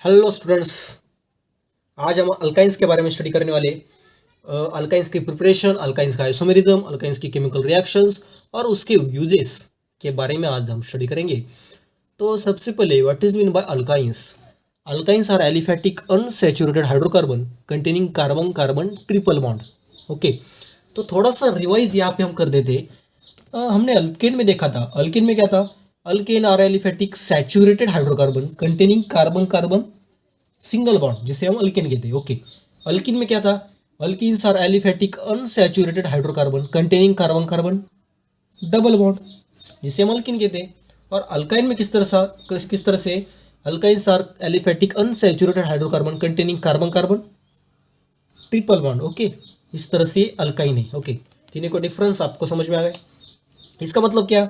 Hello students. आज हम alkynes के बारे में स्टडी करने वाले। अल्काइंस की प्रिपरेशन, अल्काइंस का आइसोमेरिज्म, अल्काइंस की केमिकल रिएक्शंस और उसके यूजेस के बारे में आज हम स्टडी करेंगे। तो सबसे पहले what is mean by alkynes. Alkynes are aliphatic unsaturated hydrocarbon containing carbon carbon triple bond. Okay, तो थोड़ा सा रिवाइज यहाँ पे हम कर देते। हमने अल्केन में देखा था। अल्केन में क्या था? Alkane are aliphatic saturated hydrocarbon containing carbon carbon single bond, जिसे हम अल्किन कहते हैं। ओके, अल्किन में क्या था? Alkenes are aliphatic unsaturated hydrocarbon containing carbon carbon double bond, जिसे हम अल्किन कहते हैं। और अल्काइन में किस तरह से alkynes are aliphatic unsaturated hydrocarbon containing carbon carbon triple bond. Okay, इस तरह से अल्काइन है। ओके, तीनों को डिफरेंस आपको समझ में आ गया। इसका मतलब क्या?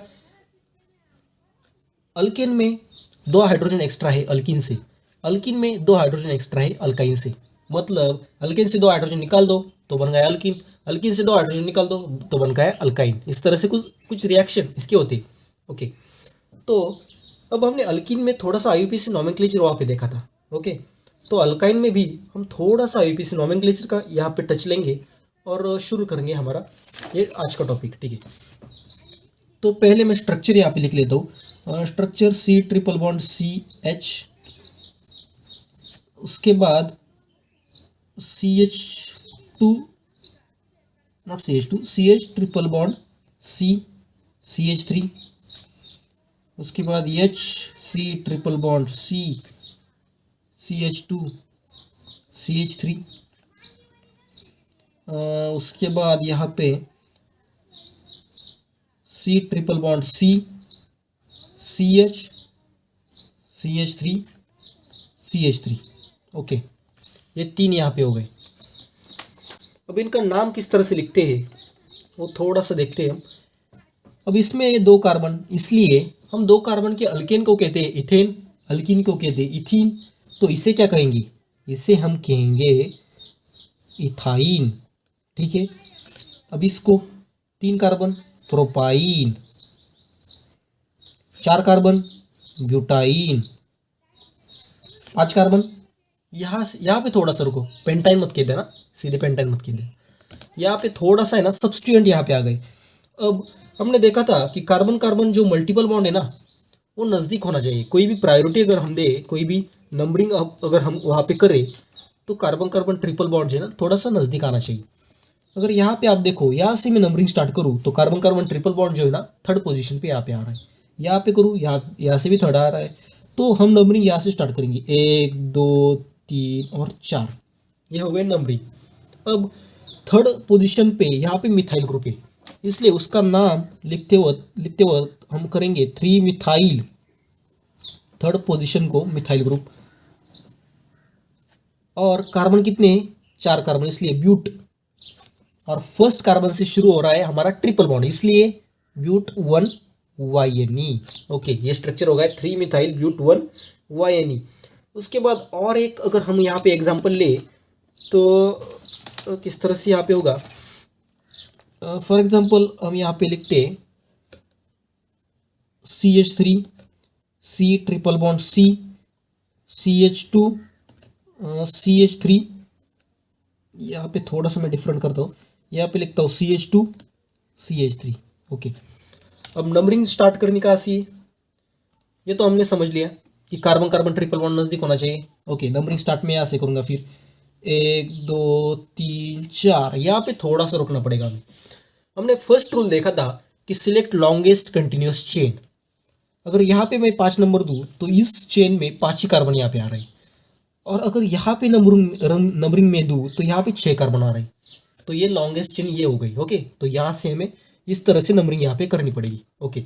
अल्केन में दो हाइड्रोजन एक्स्ट्रा है अल्किन से, अल्किन में दो हाइड्रोजन एक्स्ट्रा है अल्काइन से। मतलब अल्केन से दो हाइड्रोजन निकाल दो तो बन गया अल्किन, अल्किन से दो हाइड्रोजन निकाल दो तो बन गया अल्काइन। इस तरह से कुछ कुछ रिएक्शन इसके होते हैं। ओके, तो अब हमने अल्किन में थोड़ा सा आईयूपीएसी नोमेनक्लेचर वहाँ पे देखा था। ओके, तो अल्काइन में भी हम थोड़ा सा आईयूपीएसी नोमेनक्लेचर का यहाँ पे टच लेंगे और शुरू करेंगे हमारा ये आज का टॉपिक। ठीक है, तो पहले मैं स्ट्रक्चर यहाँ पे लिख लेता हूँ। Structure C triple bond C H, उसके बाद C H two, not C H two, C H triple bond C H three, उसके बाद H C triple bond C H two C H three, उसके बाद यहाँ पे C triple bond C H three C H three. Okay, ये तीन यहाँ पे हो गए। अब इनका नाम किस तरह से लिखते हैं वो थोड़ा सा देखते हैं हम। अब इसमें ये दो कार्बन, इसलिए हम दो कार्बन के अल्केन को कहते हैं इथेन, अल्किन को कहते हैं इथीन। तो इसे क्या कहेंगे? इसे हम कहेंगे इथाइन। ठीक है, अब इसको तीन कार्बन प्रोपाइन, चार कार्बन ब्यूटाइन, पांच कार्बन यहाँ पे थोड़ा सा रुको, पेंटाइन मत कह देना, सीधे पेंटाइन मत कह दे। यहाँ पे थोड़ा सा है ना सब्स्टिट्यूएंट यहाँ पे आ गए। अब हमने देखा था कि कार्बन कार्बन जो मल्टीपल बॉन्ड है ना वो नज़दीक होना चाहिए। कोई भी प्रायोरिटी अगर हम दे, कोई भी नंबरिंग अगर हम वहाँ पे करें तो कार्बन कार्बन ट्रिपल बॉन्ड जो है ना थोड़ा सा नज़दीक आना चाहिए। अगर यहाँ पे आप देखो, यहाँ से मैं नंबरिंग स्टार्ट करूँ तो कार्बन कार्बन ट्रिपल बॉन्ड जो है ना थर्ड पोजीशन पे यहाँ पे आ रहा है। यहाँ पे करूँ, यहाँ से भी थर्ड आ रहा है। तो हम नंबरिंग यहाँ से स्टार्ट करेंगे, 1 2 3 और 4, ये हो गए नंबरिंग। अब थर्ड पोजीशन पे यहाँ पे मिथाइल ग्रुप है, इसलिए उसका नाम लिखते वक्त हम करेंगे 3 मिथाइल, थर्ड पोजीशन को मिथाइल ग्रुप। और कार्बन कितने हैं? 4 कार्बन, इसलिए ब्यूट। और फर्स्ट कार्बन से शुरू हो रहा है हमारा ट्रिपल बॉन्ड, इसलिए ब्यूट 1 YNE। ओके, ये स्ट्रक्चर होगा 3 मिथाइल ब्यूट 1 YNE। उसके बाद और एक अगर हम यहाँ पे एग्जांपल ले तो किस तरह से यहाँ पे होगा? फॉर एग्जांपल हम यहाँ पे लिखते हैं CH3 C triple bond CH2 CH3। यहाँ पे थोड़ा सा मैं डिफरेंट करता हूँ, यहाँ पे लिखता हूँ CH2 CH3। ओके, अब नंबरिंग स्टार्ट करने का सी, ये तो हमने समझ लिया कि कार्बन कार्बन ट्रिपल बॉन्ड नज़दीक होना चाहिए। ओके, नंबरिंग स्टार्ट में यहाँ से करूँगा, फिर 1 2 3 4, यहाँ पे थोड़ा सा रुकना पड़ेगा हमें। हमने फर्स्ट रूल देखा था कि सिलेक्ट लॉन्गेस्ट कंटिन्यूस चेन। अगर यहाँ पे मैं 5 नंबर दूँ तो इस चेन में 5 ही कार्बन यहाँ पे आ रहे हैं, और अगर यहाँ पे नंबरिंग में दूँ तो यहाँ पे 6 कार्बन आ रहे हैं। तो ये लॉन्गेस्ट चेन ये हो गई। ओके, तो यहाँ से हमें इस तरह से नंबरिंग यहाँ पे करनी पड़ेगी। ओके,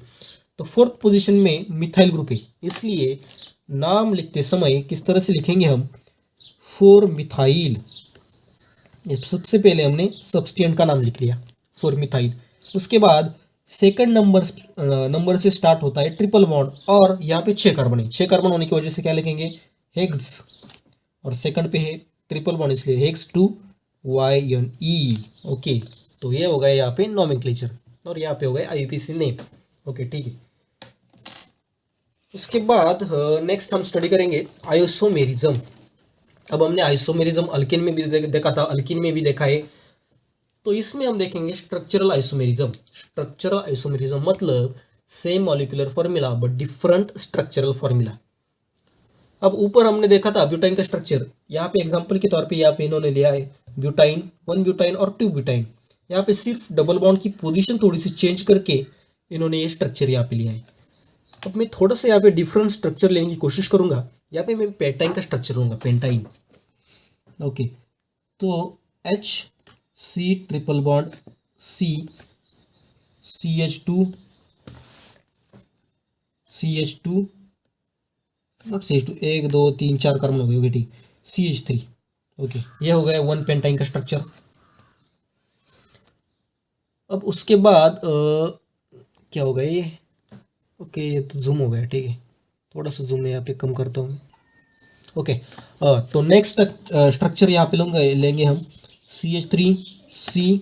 तो फोर्थ पोजीशन में मिथाइल ग्रुप है, इसलिए नाम लिखते समय किस तरह से लिखेंगे हम? 4 मिथाइल। सबसे पहले हमने सब्स्टिट्यूएंट का नाम लिख लिया 4 मिथाइल। उसके बाद सेकंड नंबर से स्टार्ट होता है ट्रिपल बॉन्ड, और यहाँ पे 6 कार्बन है। 6 कार्बन होने की वजह से क्या लिखेंगे? हेक्स। और सेकंड पे है ट्रिपल बॉन्ड, इसलिए हेक्स 2 YNE। ओके, तो ये हो गया यहाँ पे नोमेनक्लेचर, और यहाँ पे हो गया आईयूपीएसी नेम। ओके, ठीक है। उसके बाद नेक्स्ट हम स्टडी करेंगे आइसोमेरिज्म। अब हमने आइसोमेरिज्म अल्किन में भी देखा था, अल्किन में भी देखा है, तो इसमें हम देखेंगे स्ट्रक्चरल आइसोमेरिज्म। स्ट्रक्चरल आइसोमेरिज्म मतलब same molecular formula but different structural formula. अब ऊपर हमने देखा था ब्यूटाइन का स्ट्रक्चर, यहाँ पे एग्जांपल के तौर पे यहाँ पे इन्होंने लिया है ब्यूटाइन, 1 ब्यूटाइन और 2 ब्यूटाइन। यहाँ पे सिर्फ डबल बॉन्ड की पोजीशन थोड़ी सी चेंज करके इन्होंने ये स्ट्रक्चर यहाँ पे लिया है। अब मैं थोड़ा सा यहाँ पे डिफरेंट स्ट्रक्चर लेने की कोशिश करूंगा। यहाँ पे मैं पेंटाइन का स्ट्रक्चर लूंगा, पेंटाइन। ओके, तो H C triple bond C CH2 CH2 not CH2, 1 2 3 4 carbon हो गए। ओके ठीक, CH3। ओके, ये हो गया 1 पेंटाइन का स्ट्रक्चर। अब उसके बाद क्या हो गया ये? ओके, ये तो जूम हो गया, ठीक है, थोड़ा सा जूम यहाँ पे कम करता हूँ। ओके, तो नेक्स्ट स्ट्रक्चर यहाँ पे लेंगे हम CH3 C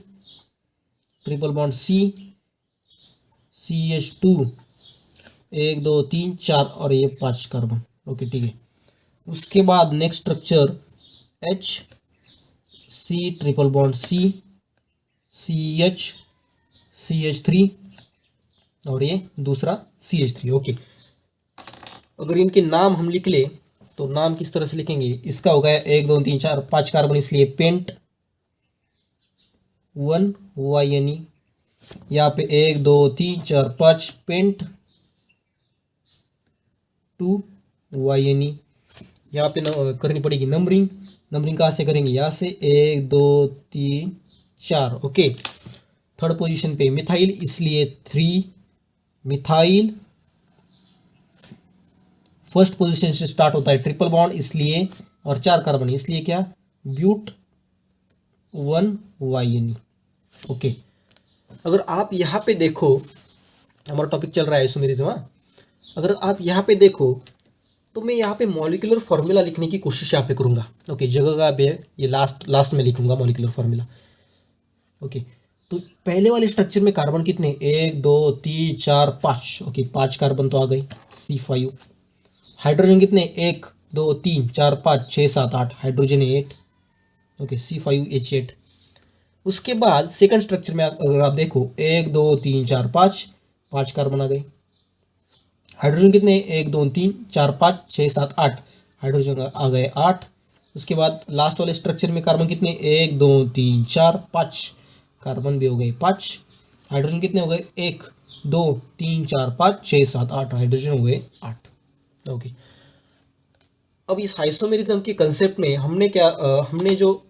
triple bond C CH2 1 2 3 4 और ये 5 कार्बन। ओके ठीक है, उसके बाद next structure H C triple bond C CH CH3 और ये दूसरा CH3। ओके, अगर इनके नाम हम लिख ले तो नाम किस तरह से लिखेंगे? इसका हो गया 1 2 3 4 5 कार्बन, इसलिए पेंट 1 YNE। यहाँ पे 1 2 3 4 5 पेंट 2 YNE। यहाँ पे करनी पड़ेगी नंबरिंग। नंबरिंग कहाँ से करेंगे? यहाँ से 1 2 3 4। ओके, थर्ड पोजीशन पे मिथाइल, इसलिए 3 मिथाइल। फर्स्ट पोजीशन से स्टार्ट होता है ट्रिपल बॉन्ड, इसलिए और 4 कार्बन, इसलिए क्या? ब्यूट 1 YNE। ओके, अगर आप यहाँ पे देखो, हमारा टॉपिक चल रहा है आइसोमेरिज्म। अगर आप यहाँ पे देखो तो मैं यहाँ पे मॉलिक्यूलर फॉर्मूला लिखने की कोशिश यहाँ पे करूँगा। ओके, जगह का पे ये लास्ट में लिखूंगा मॉलिक्यूलर फॉर्मूला। ओके, तो पहले वाले स्ट्रक्चर में कार्बन कितने? 1 2 3 4 5। ओके, 5 कार्बन तो आ गई, C5। हाइड्रोजन कितने? 1 2 3 4 5 6 7 8, हाइड्रोजन 8। Okay, C5H8। उसके बाद सेकंड स्ट्रक्चर में अगर आप देखो 1 2 3 4 5, 5 कार्बन आ गए। हाइड्रोजन कितने? 1 2 3 4 5 6 7 8, हाइड्रोजन आ गए 8। उसके बाद लास्ट वाले स्ट्रक्चर में कार्बन कितने? 1 2 3 4 5, कार्बन भी हो गए 5। हाइड्रोजन कितने हो गए? 1 2 3 4 5 6 7 8, हाइड्रोजन हो गए 8। ओके, अब इस आइसोमेरिज्म के कंसेप्ट में हमने जो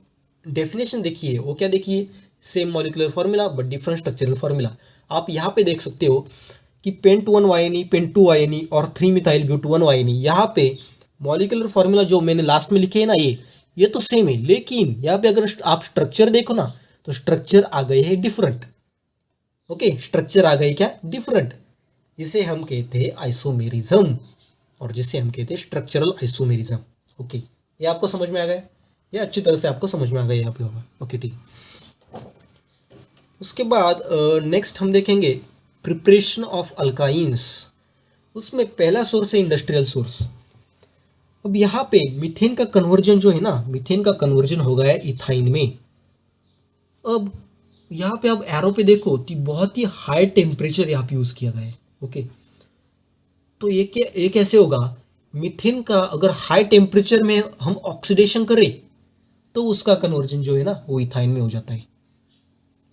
डेफिनेशन देखी है वो क्या देखी है? Same molecular formula but different structural formula. आप यहाँ पे देख सकते हो कि पेंट 1 YNE, पेंट 2 YNE और 3 मिथाइल ब्यूट 1 YNE। यहाँ पे मॉलिक्यूलर फॉर्मूला जो मैंने लास्ट में लिखे है ना, ये तो सेम है, लेकिन यहाँ पे अगर आप स्ट्रक्चर देखो ना तो स्ट्रक्चर आ गए हैं डिफरेंट। ओके, स्ट्रक्चर आ गए क्या? डिफरेंट। इसे हम कहते हैं आइसोमेरिज्म और जिसे हम कहते हैं स्ट्रक्चरल आइसोमेरिज्म। ओके, ये आपको समझ में आ गया? ये अच्छी तरह से आपको समझ में आ गया यहाँ पे होगा। ओके ठीक, उसके बाद नेक्स्ट हम देखेंगे प्रिपरेशन ऑफ अल्काइंस। उसमें पहला सोर्स है इंडस्ट्रियल सोर्स। अब यहाँ पे मीथेन का कन्वर्जन जो है ना, मीथेन का कन्वर्जन हो गया है इथाइन में। अब यहाँ पे आप एरो पे देखो तो बहुत ही हाई टेम्परेचर यहाँ पे यूज किया गया है। ओके, तो ये कैसे होगा? मीथेन का अगर हाई टेम्परेचर में हम ऑक्सीडेशन करें तो उसका कन्वर्जन जो है ना वो इथाइन में हो जाता है।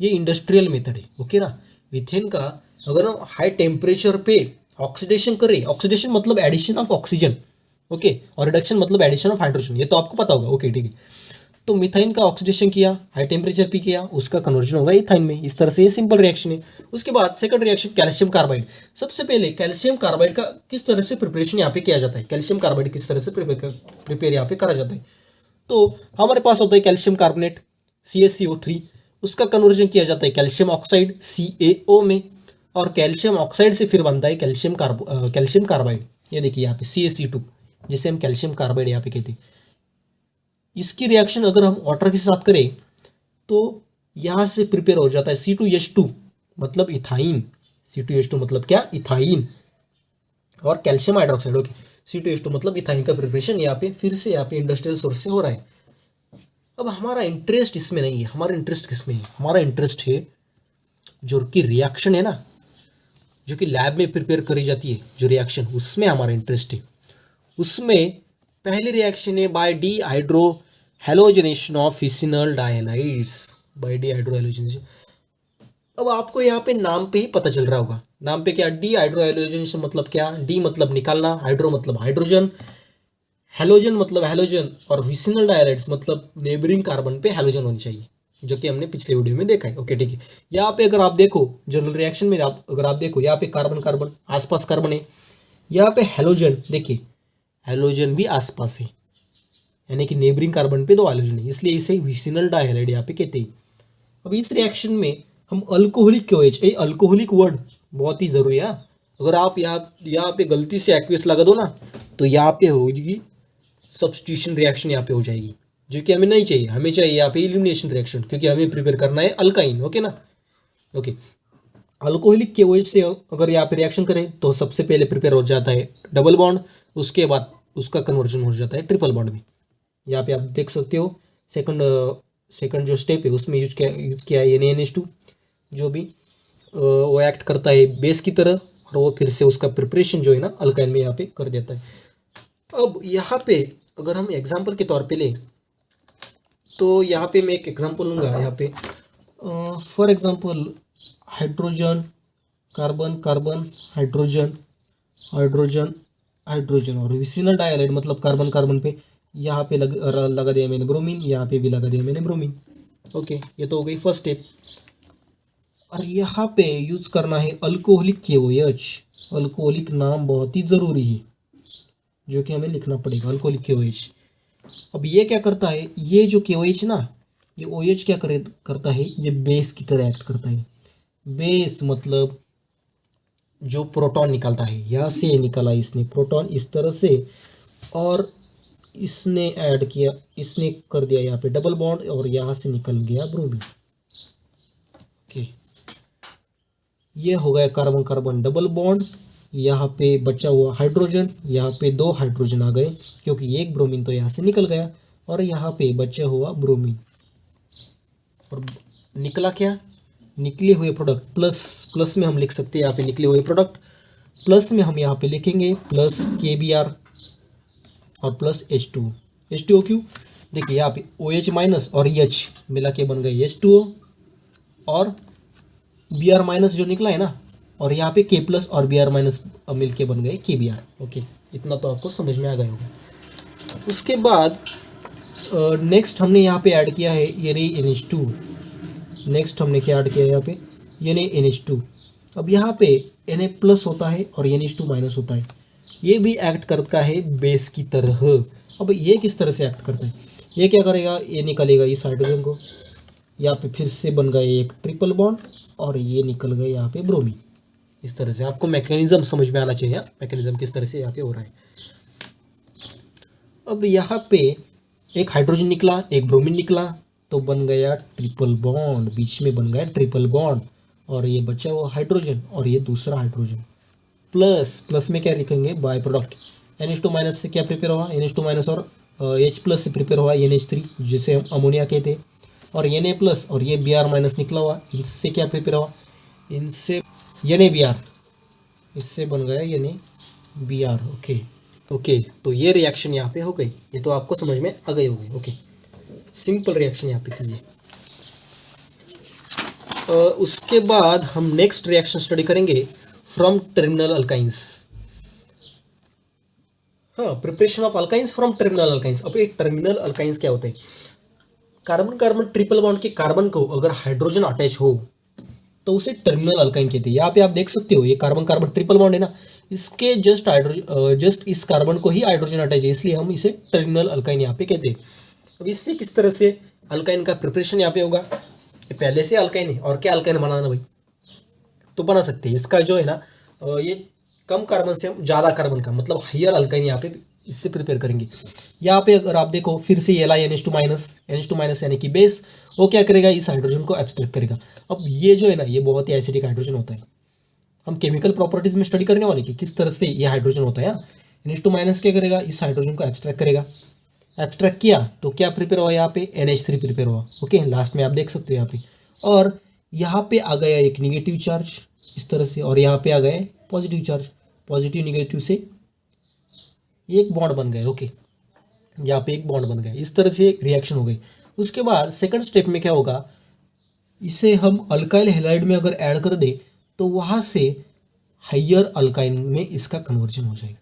ये इंडस्ट्रियल मेथड है। ओके ना, मीथेन का अगर हम हाई टेम्परेचर पे ऑक्सीडेशन करें, ऑक्सीडेशन मतलब एडिशन ऑफ ऑक्सीजन, ओके, और रिडक्शन मतलब एडिशन ऑफ हाइड्रोजन, ये तो आपको पता होगा। ओके ठीक है, तो मिथाइन का ऑक्सीडेशन किया, हाई टेम्परेचर पे किया, उसका कन्वर्जन होगा इथाइन में। इस तरह से ये सिंपल रिएक्शन है। उसके बाद सेकंड रिएक्शन कैल्शियम कार्बाइड। सबसे पहले कैल्शियम कार्बाइड का किस तरह से प्रिपरेशन यहाँ पे किया जाता है, कैल्शियम कार्बाइड किस तरह से प्रिपेयर यहाँ पे करा जाता है? तो हमारे पास होता है कैल्शियम कार्बोनेट CaCO3, उसका कन्वर्जन किया जाता है कैल्शियम ऑक्साइड CaO में, और कैल्शियम ऑक्साइड से फिर बनता है कैल्शियम कार्बाइड। ये देखिए यहाँ पे CaC2, जिसे हम कैल्शियम कार्बाइड यहाँ पे कहते हैं। इसकी रिएक्शन अगर हम वाटर के साथ करें तो यहाँ से प्रिपेयर हो जाता है C2H2 मतलब इथाइन। C2H2 मतलब क्या? इथाइन। और कैल्शियम हाइड्रोक्साइड। ओके, C2H2 मतलब इथाइन का प्रिपरेशन यहाँ पे फिर से यहाँ पे इंडस्ट्रियल सोर्स से हो रहा है। अब हमारा इंटरेस्ट इसमें नहीं है, हमारा इंटरेस्ट किसमें है? हमारा इंटरेस्ट है जो कि रिएक्शन है ना, जो कि लैब में प्रिपेयर करी जाती है जो रिएक्शन, उसमें हमारा इंटरेस्ट है। उसमें पहली रिएक्शन है by dehydrohalogenation of vicinal dihalides, by dehydrohalogenation. अब आपको यहाँ पे नाम पे ही पता चल रहा होगा, नाम पे क्या, डी हाइड्रो हेलोजनेशन मतलब क्या, डी मतलब निकालना, हाइड्रो मतलब हाइड्रोजन, हेलोजन मतलब हेलोजन, और फिसिनल डायलाइड्स मतलब नेबरिंग कार्बन पे हेलोजन होनी चाहिए, जो कि हमने पिछले वीडियो में देखा है। ओके ठीक है, यहाँ पे अगर आप देखो जनरल रिएक्शन में अगर आप देखो यहाँ पे कार्बन कार्बन आसपास कार्बन है, यहाँ पे हेलोजन देखिए, हेलोजन भी आसपास है, यानी कि नेबरिंग कार्बन पे दो हेलोजन है, इसलिए इसे विसिनल डायहाइड यहाँ पे कहते हैं। अब इस रिएक्शन में हम अल्कोहलिक क्योएच, ये अल्कोहलिक वर्ड बहुत ही जरूरी है। अगर आप यहाँ पे गलती से एक्वियस लगा दो ना, तो यहाँ पे होगी सब्स्टिट्यूशन रिएक्शन, यहाँ पे हो जाएगी, जो कि हमें नहीं चाहिए। हमें चाहिए यहाँ पे इलिमिनेशन रिएक्शन, क्योंकि हमें प्रिपेयर करना है अल्काइन। ओके ना, ओके। अल्कोहलिक के वजह से अगर यहाँ पे रिएक्शन करें तो सबसे पहले प्रिपेयर हो जाता है डबल बॉन्ड, उसके बाद उसका कन्वर्जन हो जाता है ट्रिपल बॉन्ड में। यहाँ पे आप देख सकते हो सेकंड जो स्टेप है उसमें यूज किया है NaNH2, जो भी वो एक्ट करता है बेस की तरह, और वो फिर से उसका प्रिपरेशन जो है ना अल्काइन में यहाँ पे कर देता है। अब यहाँ पे अगर हम एग्जाम्पल के तौर पे लें तो यहाँ पे मैं एक एग्जाम्पल लूँगा। यहाँ पे for example hydrogen carbon carbon hydrogen hydrogen hydrogen, और विसिनल डायहाइड मतलब कार्बन कार्बन पे यहाँ पे लगा दिया मैंने ब्रोमीन, यहाँ पे भी लगा दिया मैंने ब्रोमीन। ओके, ये तो हो गई फर्स्ट स्टेप। और यहाँ पे यूज करना है अल्कोहलिक KOH। अल्कोहलिक नाम बहुत ही ज़रूरी है, जो कि हमें लिखना पड़ेगा, अल्कोहलिक KOH। अब ये क्या करता है, ये जो KOH ना, ये OH क्या करता है, ये बेस की तरह एक्ट करता है। बेस मतलब जो प्रोटॉन निकालता है, यहाँ से निकाला इसने प्रोटॉन इस तरह से, और इसने ऐड किया, इसने कर दिया यहाँ पे डबल बॉन्ड, और यहाँ से निकल गया ब्रोमीन। ओके, ये हो गया कार्बन कार्बन डबल बॉन्ड, यहाँ पे बचा हुआ हाइड्रोजन, यहाँ पे दो हाइड्रोजन आ गए क्योंकि एक ब्रोमीन तो यहाँ से निकल गया, और यहाँ पे बचा हुआ ब्रोमीन, और निकला क्या, निकले हुए प्रोडक्ट, प्लस में हम लिख सकते हैं यहाँ पे निकले हुए प्रोडक्ट, प्लस में हम यहाँ पे लिखेंगे प्लस KBr और प्लस H2O क्यों, देखिए यहाँ पे OH माइनस और H मिला के बन गए H2O, और Br माइनस जो निकला है ना, और यहाँ पे K प्लस और Br माइनस मिल के बन गए KBr। ओके, इतना तो आपको समझ में आ गया होगा। उसके बाद नेक्स्ट हमने यहाँ पे ऐड किया है NaNH2। नेक्स्ट हमने क्या ऐड किया है यहाँ पे, NaNH2। अब यहाँ पे Na प्लस होता है और NH2 माइनस होता है, ये भी एक्ट करता है बेस की तरह। अब ये किस तरह से एक्ट करता है, ये क्या करेगा, ये निकलेगा इस हाइड्रोजन को, यहाँ पे फिर से बन गए एक ट्रिपल बॉन्ड, और ये निकल गए यहाँ पे ब्रोमीन। इस तरह से आपको मैकेनिज्म समझ में आना चाहिए, मैकेनिज्म किस तरह से यहाँ पे हो रहा है। अब यहाँ पे एक हाइड्रोजन निकला, एक ब्रोमीन निकला, तो बन गया ट्रिपल बॉन्ड, बीच में बन गया ट्रिपल बॉन्ड, और ये बचा हुआ हाइड्रोजन और ये दूसरा हाइड्रोजन। प्लस में क्या लिखेंगे, बाय प्रोडक्ट, NH2 माइनस से क्या प्रिपेयर हुआ, NH2 माइनस और H प्लस से प्रिपेयर हुआ NH3, जिसे हम अमोनिया कहते हैं, और Na प्लस और ये Br माइनस निकला हुआ, इससे क्या प्रिपेयर हुआ, इनसे NaBr, इससे बन गया NaBr। ओके, तो ये रिएक्शन यहाँ पे हो गई, ये तो आपको समझ में आ गई होगी। ओके, सिंपल रिएक्शन यहाँ पे थी ये। उसके बाद हम नेक्स्ट रिएक्शन स्टडी करेंगे फ्रॉम टर्मिनल अल्काइंस। हाँ, preparation of alkynes from terminal alkynes. अब ये टर्मिनल अल्काइंस क्या होते हैं, कार्बन कार्बन ट्रिपल बॉन्ड के कार्बन को अगर हाइड्रोजन अटैच हो तो उसे टर्मिनल अल्काइन कहते हैं। यहाँ पे आप देख सकते हो ये कार्बन कार्बन ट्रिपल बॉन्ड है ना, इसके जस्ट इस कार्बन को ही हाइड्रोजन अटैच है, इसलिए हम इसे टर्मिनल अल्काइन यहाँ पे कहते हैं। अब इससे किस तरह से अल्काइन का प्रिपरेशन यहाँ पे होगा, ये पहले से अल्काइन है, और क्या अल्काइन बनाना भाई, तो बना सकते हैं। इसका जो है ना ये कम कार्बन से ज़्यादा कार्बन का मतलब हायर अल्काइन यहाँ पे इससे प्रिपेयर करेंगे। यहाँ पे अगर आप देखो फिर से ये NH2 माइनस यानी कि बेस, वो क्या करेगा, इस हाइड्रोजन को एब्स्ट्रैक्ट करेगा। अब ये जो है ना, ये बहुत ही एसिडिक हाइड्रोजन होता है, हम केमिकल प्रॉपर्टीज में स्टडी करने वाले कि किस तरह से ये हाइड्रोजन होता है। NH2- क्या करेगा, इस हाइड्रोजन को एब्स्ट्रैक्ट करेगा। एब्स्ट्रैक्ट किया तो क्या प्रिपेयर हुआ, यहाँ पे NH3 प्रिपेयर हुआ। ओके, लास्ट में आप देख सकते हो यहाँ पे, और यहाँ पे आ गया एक निगेटिव चार्ज इस तरह से, और यहाँ पे आ गया पॉजिटिव चार्ज। पॉजिटिव निगेटिव से एक बॉन्ड बन गए। ओके, यहाँ पे एक बॉन्ड बन गया, इस तरह से एक रिएक्शन हो गई। उसके बाद सेकंड स्टेप में क्या होगा, इसे हम अल्काइल हैलाइड में अगर ऐड कर दे तो वहाँ से हाइयर अल्काइन में इसका कन्वर्जन हो जाएगा।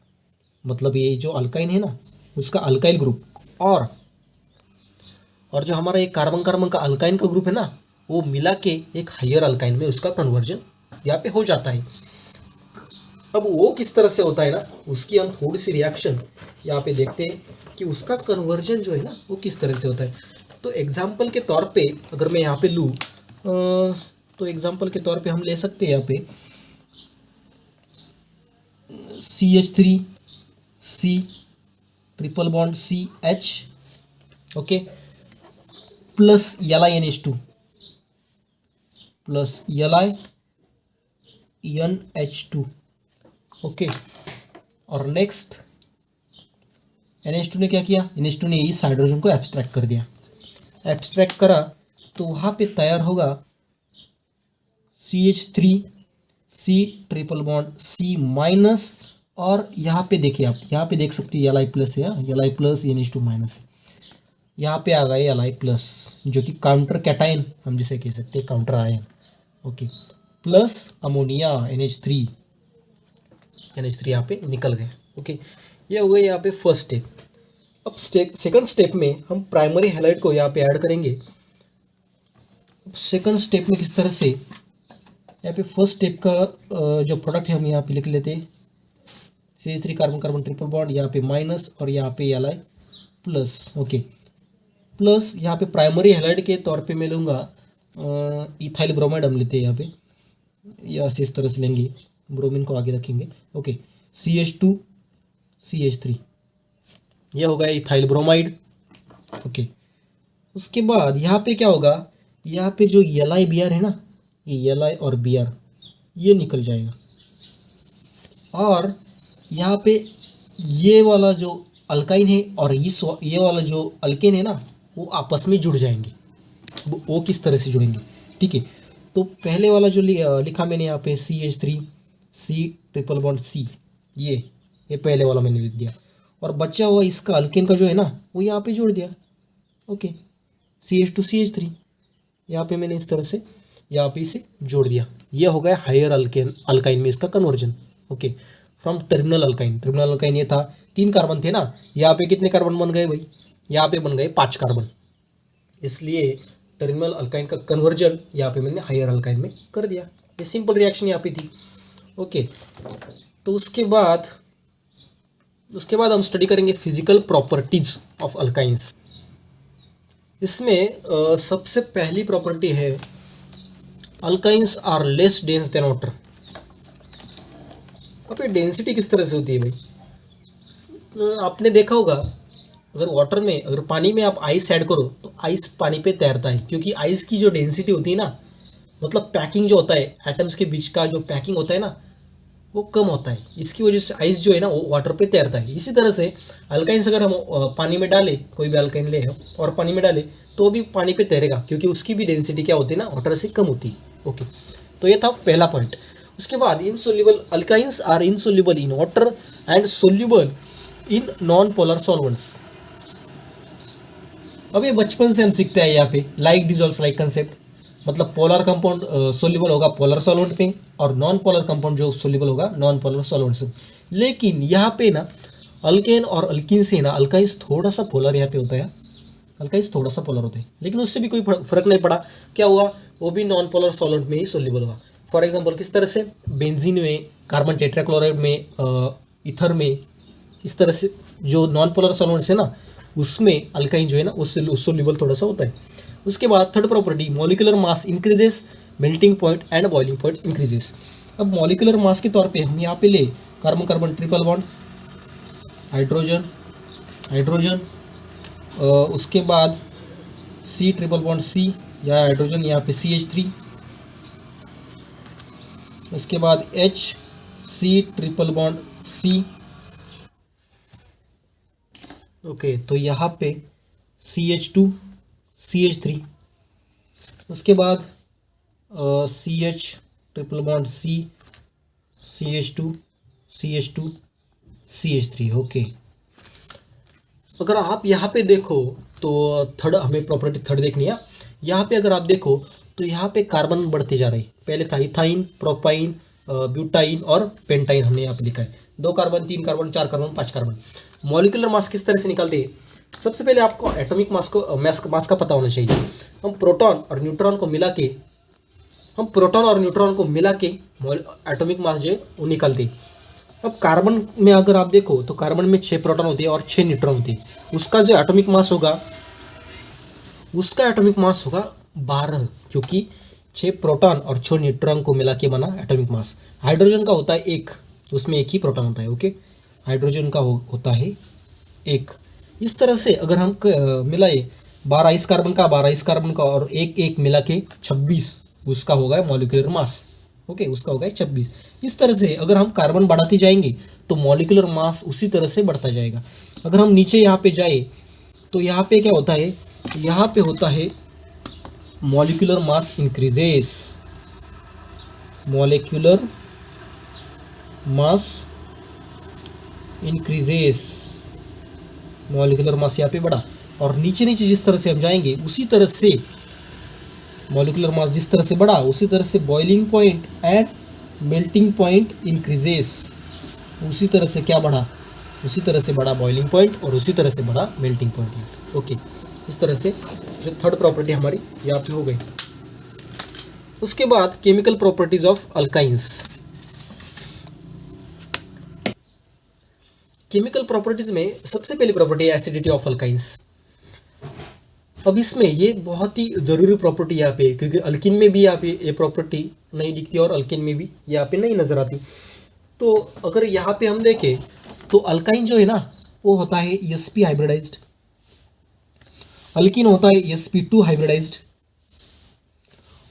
मतलब ये जो अल्काइन है ना, उसका अल्काइल ग्रुप और जो हमारा एक कार्बन कार्बन का अल्काइन का ग्रुप है ना, वो मिला के एक हाइयर अल्काइन में उसका कन्वर्जन यहाँ पे हो जाता है। अब वो किस तरह से होता है ना, उसकी हम थोड़ी सी रिएक्शन यहाँ पे देखते हैं कि उसका कन्वर्जन जो है ना वो किस तरह से होता है। तो एग्जाम्पल के तौर पे अगर मैं यहाँ पे लूँ तो एग्जाम्पल के तौर पे हम ले सकते हैं यहाँ पे CH3C triple bond CH, okay, plus LiNH2 plus LiNH2, okay. और नेक्स्ट NH2 ने क्या किया, NH2 ने इस हाइड्रोजन को एब्स्ट्रैक्ट कर दिया। एब्स्ट्रैक्ट करा तो वहाँ पे तैयार होगा CH3C ट्रिपल बॉन्ड C-, और यहाँ पे देखिए आप, यहाँ पे देख सकते हैं Li+ है, Li+ NH2-, यहाँ पे आ गए Li+, जो कि काउंटर कैटायन हम जिसे कह सकते हैं, counter ion. Okay, plus ammonia NH3 यहाँ पे निकल गए। ओके, ये हो गई यहाँ पे फर्स्ट स्टेप। अब सेकंड स्टेप में हम प्राइमरी हैलाइड को यहाँ पे ऐड करेंगे। सेकंड स्टेप में किस तरह से, यहाँ पे फर्स्ट स्टेप का जो प्रोडक्ट है हम यहाँ पे लिख लेते हैं, CH3 carbon carbon triple bond, यहाँ पे माइनस और यहाँ पे Li+। ओके, प्लस यहाँ पे प्राइमरी हैलाइड के तौर पे मैं लूँगा इथाइल ब्रोमाइड हम लेते हैं यहाँ पे, या इस तरह से लेंगे, ब्रोमीन को आगे रखेंगे। ओके, CH2 CH3, यह हो गया इथाइल ब्रोमाइड। ओके, उसके बाद यहाँ पे क्या होगा, यहाँ पे जो Li-Br है ना, ये Li और Br ये निकल जाएगा, और यहाँ पे ये वाला जो अल्काइन है और ये वाला जो अल्केन है ना, वो आपस में जुड़ जाएंगे। वो किस तरह से जुड़ेंगे, ठीक है। तो पहले वाला जो लिखा मैंने यहाँ पे CH3C ट्रिपल बॉन्ड C, ये पहले वाला मैंने लिख दिया, और बचा हुआ इसका अल्केन का जो है ना, वो यहाँ पे जोड़ दिया। ओके, CH2 CH3 यहाँ पे मैंने इस तरह से यहाँ पे इसे जोड़ दिया। ये हो गया हायर अल्काइन में इसका conversion. Okay, from terminal alkyne ये था, 3 कार्बन थे ना, यहाँ पे कितने कार्बन बन गए भाई, यहाँ पे बन गए 5 कार्बन, इसलिए टर्मिनल अल्काइन का कन्वर्जन यहाँ पे मैंने हायर अल्काइन में कर दिया। ये सिंपल रिएक्शन यहाँ पे थी। ओके, तो उसके बाद हम स्टडी करेंगे फिजिकल प्रॉपर्टीज ऑफ अल्काइंस। इसमें सबसे पहली प्रॉपर्टी है alkynes are less dense than water. अब ये डेंसिटी किस तरह से होती है भाई, आपने देखा होगा, अगर पानी में आप आइस ऐड करो तो आइस पानी पे तैरता है, क्योंकि आइस की जो डेंसिटी होती है ना, मतलब पैकिंग जो होता है, एटम्स के बीच का जो पैकिंग होता है ना, वो कम होता है। इसकी वजह से आइस जो है ना वो वाटर पे तैरता है। इसी तरह से अल्काइंस अगर हम पानी में डालें, कोई भी अल्काइन ले और पानी में डालें तो भी पानी पे तैरेगा, क्योंकि उसकी भी डेंसिटी क्या होती है ना, वाटर से कम होती है। ओके, तो ये था पहला पॉइंट। उसके बाद insoluble alkynes are insoluble in water and soluble in non polar solvents. अब ये बचपन से हम सीखते हैं यहाँ पे, लाइक डिजॉल्व्स लाइक कंसेप्ट, मतलब पोलर कंपाउंड सोल्यूबल होगा पोलर सॉल्वेंट पे, और नॉन पोलर कंपाउंड जो सोल्यूबल होगा नॉन पोलर सॉल्वेंट से। लेकिन यहाँ पे ना अल्केन और अल्कीन से ना अल्काइंस थोड़ा सा पोलर यहाँ पे होता है, अल्काइंस थोड़ा सा पोलर होते हैं, लेकिन उससे भी कोई फर्क नहीं पड़ा। क्या हुआ, वो भी नॉन पोलर सॉल्वेंट में ही सोल्यूबल हुआ। फॉर एग्जाम्पल किस तरह से, बेंजीन में, कार्बन टेट्राक्लोराइड में, ईथर में, इस तरह से जो नॉन पोलर सॉल्वेंट्स है ना, उसमें अल्काइन जो है ना उससे सोल्यूबल थोड़ा सा होता है। उसके बाद third property, molecular mass increases, melting point and boiling point increases. अब मॉलिक्यूलर मास के तौर पे हम यहाँ पे ले carbon carbon triple bond, hydrogen, उसके बाद C ट्रिपल बॉन्ड C या हाइड्रोजन, यहाँ पे CH3, उसके बाद H C triple bond C। Okay, तो यहाँ पे CH2 CH3, उसके बाद CH triple bond C CH2 CH2 CH3। Okay, अगर आप यहाँ पे देखो तो थर्ड, हमें प्रॉपर्टी थर्ड देखनी है। यहाँ पे अगर आप देखो तो यहाँ पे कार्बन बढ़ते जा रहे हैं। पहले था इथाइन, प्रोपाइन, ब्यूटाइन और पेंटाइन हमने यहाँ पे लिखा है। 2 carbon, 3 carbon, 4 carbon, 5 carbon. Molecular mass किस तरह से निकालते हैं? सबसे पहले आपको एटॉमिक मास को मास का पता होना चाहिए। हम प्रोटॉन और न्यूट्रॉन को मिला के एटॉमिक मास जो है वो निकालते हैं। अब कार्बन में अगर आप देखो तो कार्बन में 6 प्रोटॉन होते हैं और 6 न्यूट्रॉन होते हैं। उसका जो एटॉमिक मास होगा 12, क्योंकि 6 प्रोटॉन और 6 न्यूट्रॉन को मिला के बना एटॉमिक मास। हाइड्रोजन का होता है 1, उसमें 1 ही प्रोटॉन होता है। ओके, हाइड्रोजन का होता है 1। इस तरह से अगर हम मिलाए 12 इस कार्बन का और 1 मिला के 26, उसका होगा मॉलिक्यूलर मास। ओके, उसका होगा 26। इस तरह से अगर हम कार्बन बढ़ाते जाएंगे तो मॉलिक्यूलर मास उसी तरह से बढ़ता जाएगा। अगर हम नीचे यहाँ पे जाए तो यहाँ पे क्या होता है? यहाँ पे होता है molecular mass increases, molecular mass यहाँ पे बढ़ा। और नीचे जिस तरह से हम जाएंगे उसी तरह से मॉलिक्यूलर मास जिस तरह से बढ़ा उसी तरह से boiling point and melting point increases. उसी तरह से क्या बढ़ा? उसी तरह से बढ़ा बॉइलिंग पॉइंट और उसी तरह से बढ़ा मेल्टिंग पॉइंट। ओके, इस तरह से जो थर्ड प्रॉपर्टी हमारी यहाँ पे हो गई। उसके बाद chemical properties of alkynes. Chemical properties में सबसे पहली प्रॉपर्टी है एसिडिटी ऑफ अल्काइंस। अब इसमें ये बहुत ही ज़रूरी प्रॉपर्टी यहाँ पे, क्योंकि अल्किन में भी यहाँ पे ये प्रॉपर्टी नहीं दिखती और अल्किन में भी यहाँ पे नहीं नज़र आती। तो अगर यहाँ पे हम देखें तो अल्काइन जो है ना वो होता है sp हाइब्रिडाइज्ड, अल्किन होता है sp2 हाइब्रिडाइज्ड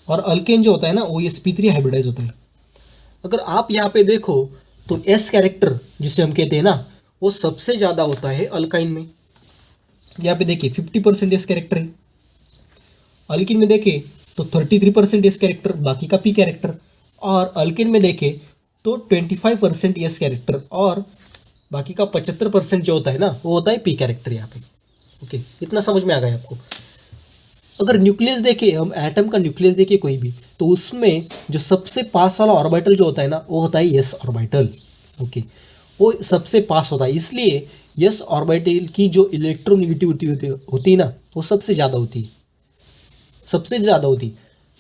और अल्केन जो होता है ना वो sp3 हाइब्रिडाइज होता है। अगर आप यहाँ पे देखो तो s कैरेक्टर जिसे हम कहते हैं ना वो सबसे ज़्यादा होता है अल्काइन में। यहाँ पे देखिए 50% एस कैरेक्टर है। अल्किन में देखें तो 33% एस कैरेक्टर, बाकी का पी कैरेक्टर। और अल्किन में देखें तो 25% एस कैरेक्टर और बाकी का 75% जो होता है ना वो होता है पी कैरेक्टर यहाँ पे। ओके, इतना समझ में आ गया आपको। अगर न्यूक्लियस देखें, हम एटम का न्यूक्लियस देखें कोई भी, तो उसमें जो सबसे पास वाला ऑर्बिटल जो होता है ना वो होता है एस ऑर्बिटल। ओके, वो सबसे पास होता है, इसलिए यस ऑर्बिटल की जो इलेक्ट्रोनेगेटिविटी होती है ना वो सबसे ज़्यादा होती।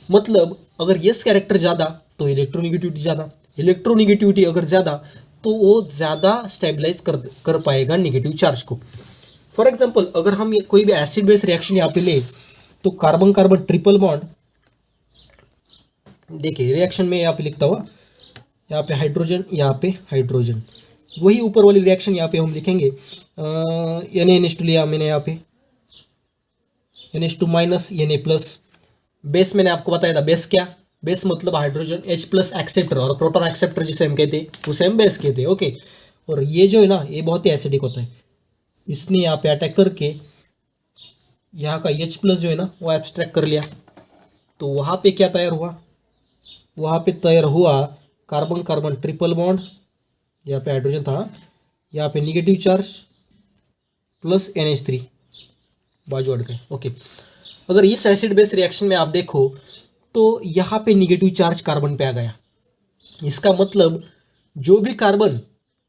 मतलब अगर यस कैरेक्टर ज़्यादा तो इलेक्ट्रोनेगेटिविटी ज़्यादा, इलेक्ट्रोनेगेटिविटी अगर ज़्यादा तो वो ज़्यादा स्टेबलाइज कर पाएगा नेगेटिव चार्ज को। फॉर एग्जांपल अगर हम कोई भी एसिड बेस रिएक्शन यहाँ पे ले तो कार्बन कार्बन ट्रिपल बॉन्ड, देखिए रिएक्शन में यहाँ पे लिखता हुआ, यहाँ पे हाइड्रोजन, यहाँ पे हाइड्रोजन, वही ऊपर वाली रिएक्शन यहाँ पे हम लिखेंगे Na लिया मैंने, यहाँ पे Na- Na+। बेस मैंने आपको बताया था, बेस क्या? बेस मतलब हाइड्रोजन H+ एक्सेप्टर और प्रोटॉन एक्सेप्टर जिसे हम कहते हैं उसे हम बेस कहते हैं। ओके, और ये जो है ना ये बहुत ही एसिडिक होता है। इसने यहाँ पे अटैक करके यहाँ का H+ जो है ना वो एब्स्ट्रैक्ट कर लिया, तो वहाँ पे क्या तैयार हुआ? वहाँ पे तैयार हुआ कार्बन कार्बन ट्रिपल बॉन्ड, यहाँ पे हाइड्रोजन था, यहाँ पे निगेटिव चार्ज प्लस NH3 बाजू अड़ गए। ओके, अगर इस एसिड बेस रिएक्शन में आप देखो तो यहाँ पे निगेटिव चार्ज कार्बन पे आ गया। इसका मतलब जो भी कार्बन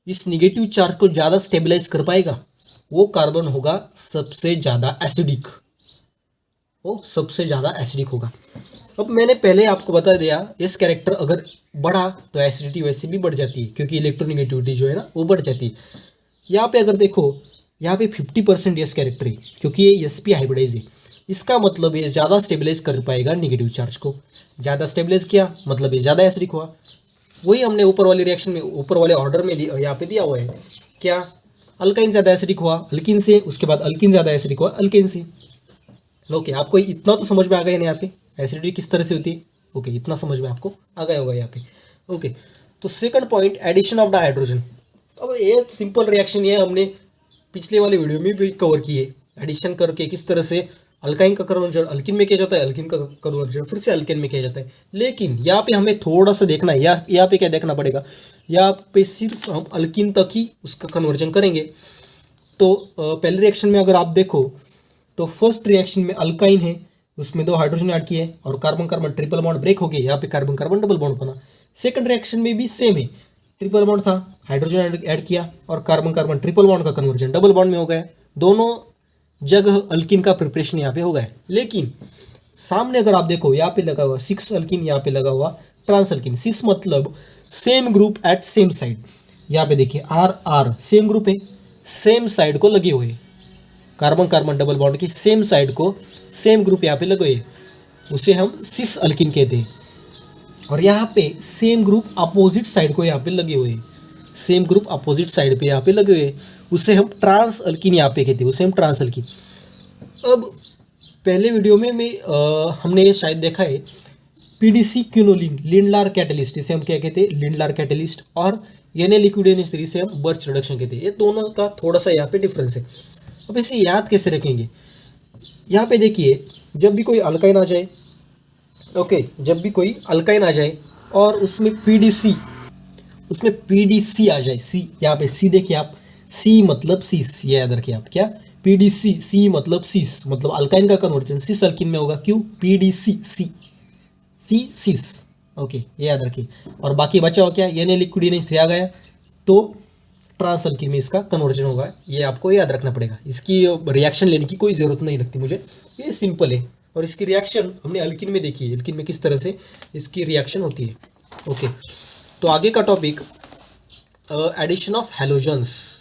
इस निगेटिव चार्ज को ज़्यादा स्टेबलाइज कर पाएगा वो कार्बन होगा सबसे ज़्यादा एसिडिक, होगा। अब मैंने पहले आपको बता दिया इस कैरेक्टर अगर बढ़ा तो एसिडिटी वैसे भी बढ़ जाती है, क्योंकि इलेक्ट्रोनेगेटिविटी जो है ना वो बढ़ जाती है। यहाँ पे अगर देखो यहाँ पे 50% एस कैरेक्टर है, क्योंकि ये sp हाइब्रिडाइज है। इसका मतलब ये ज़्यादा स्टेबलाइज कर पाएगा नेगेटिव चार्ज को। ज़्यादा स्टेबलाइज किया मतलब ये ज़्यादा एसिडिक हुआ। वही हमने ऊपर वाली रिएक्शन में ऊपर वाले ऑर्डर में यहाँ पे दिया हुआ है, क्या? अल्काइन ज़्यादा एसिडिक हुआ अल्किन से, उसके बाद अल्किन ज़्यादा एसिडिक हुआ अल्केन से। ओके, आपको इतना तो समझ में आ गया ना यहाँ पे एसिडिटी किस तरह से होती है। ओके, इतना समझ में आपको आ गया होगा यहाँ पे। ओके, तो second point, addition of dihydrogen. अब ये सिंपल रिएक्शन ये हमने पिछले वाले वीडियो में भी कवर की है। एडिशन करके किस तरह से अल्काइन का कन्वर्जन अल्किन में किया जाता है, अल्किन का कन्वर्जन फिर से अल्केन में किया जाता है। लेकिन यहाँ पे हमें थोड़ा सा देखना है, यहाँ पे क्या देखना पड़ेगा, यहाँ पे सिर्फ हम अल्किन तक ही उसका कन्वर्जन करेंगे। तो पहले रिएक्शन में अगर आप देखो तो फर्स्ट रिएक्शन में अल्काइन है, उसमें 2 हाइड्रोजन ऐड किए और carbon carbon triple bond break हो गए, यहाँ पे कार्बन कार्बन डबल बॉन्ड बना। सेकंड रिएक्शन में भी सेम है, ट्रिपल बॉन्ड था, हाइड्रोजन ऐड किया और कार्बन कार्बन ट्रिपल बॉन्ड का कन्वर्जन डबल बॉन्ड में हो गया। दोनों जगह अल्किन का प्रिपरेशन यहाँ पे हो गया। लेकिन सामने अगर आप देखो, यहाँ पे लगा हुआ 6 अल्किन, यहाँ पे लगा हुआ ट्रांस अल्किन। 6 मतलब same group at same side. यहाँ पे देखिए आर आर सेम ग्रुप है, सेम साइड को लगे हुए, कार्बन कार्बन डबल बॉन्ड की सेम साइड को सेम ग्रुप यहाँ पे लगे हुए, उसे हम सिस अल्किन कहते हैं। और यहाँ पे सेम ग्रुप अपोजिट साइड को यहाँ पे लगे हुए, सेम ग्रुप अपोजिट साइड पे यहाँ पे लगे हुए, उसे हम ट्रांस अल्किन यहाँ पे कहते हैं, उसे हम ट्रांस अल्किन। अब पहले वीडियो में हमने ये शायद देखा है पीडीसी क्विनोलिन लिंडलार कैटलिस्ट, इसे हम क्या कहते हैं, लिंडलार कैटलिस्ट। और Na-liquidNH3 से हम बर्च रिडक्शन कहते हैं। ये दोनों का थोड़ा सा यहाँ पे डिफरेंस है। अब इसे याद कैसे रखेंगे, यहाँ पे देखिए जब भी कोई अल्काइन आ जाए, ओके, जब भी कोई अल्काइन आ जाए और उसमें पीडीसी आ जाए, सी, यहाँ पे सी देखिए आप, सी मतलब सीस, ये याद रखिए आप, क्या पीडीसी, सी मतलब सीस, मतलब अल्काइन का कन्वर्जन सिस अल्किन में होगा। क्यों, पीडीसी, सी सीस, ओके, ये याद रखिए। और बाकी बचा हुआ क्या, Na-liquidNH3 आ गया तो ट्रांस अल्किन में इसका कन्वर्जन होगा। ये आपको याद रखना पड़ेगा, इसकी रिएक्शन लेने की कोई ज़रूरत नहीं लगती मुझे, ये सिंपल है। और इसकी रिएक्शन हमने अल्किन में देखी है, अल्किन में किस तरह से इसकी रिएक्शन होती है। ओके, तो आगे का टॉपिक एडिशन ऑफ हैलोजन्स,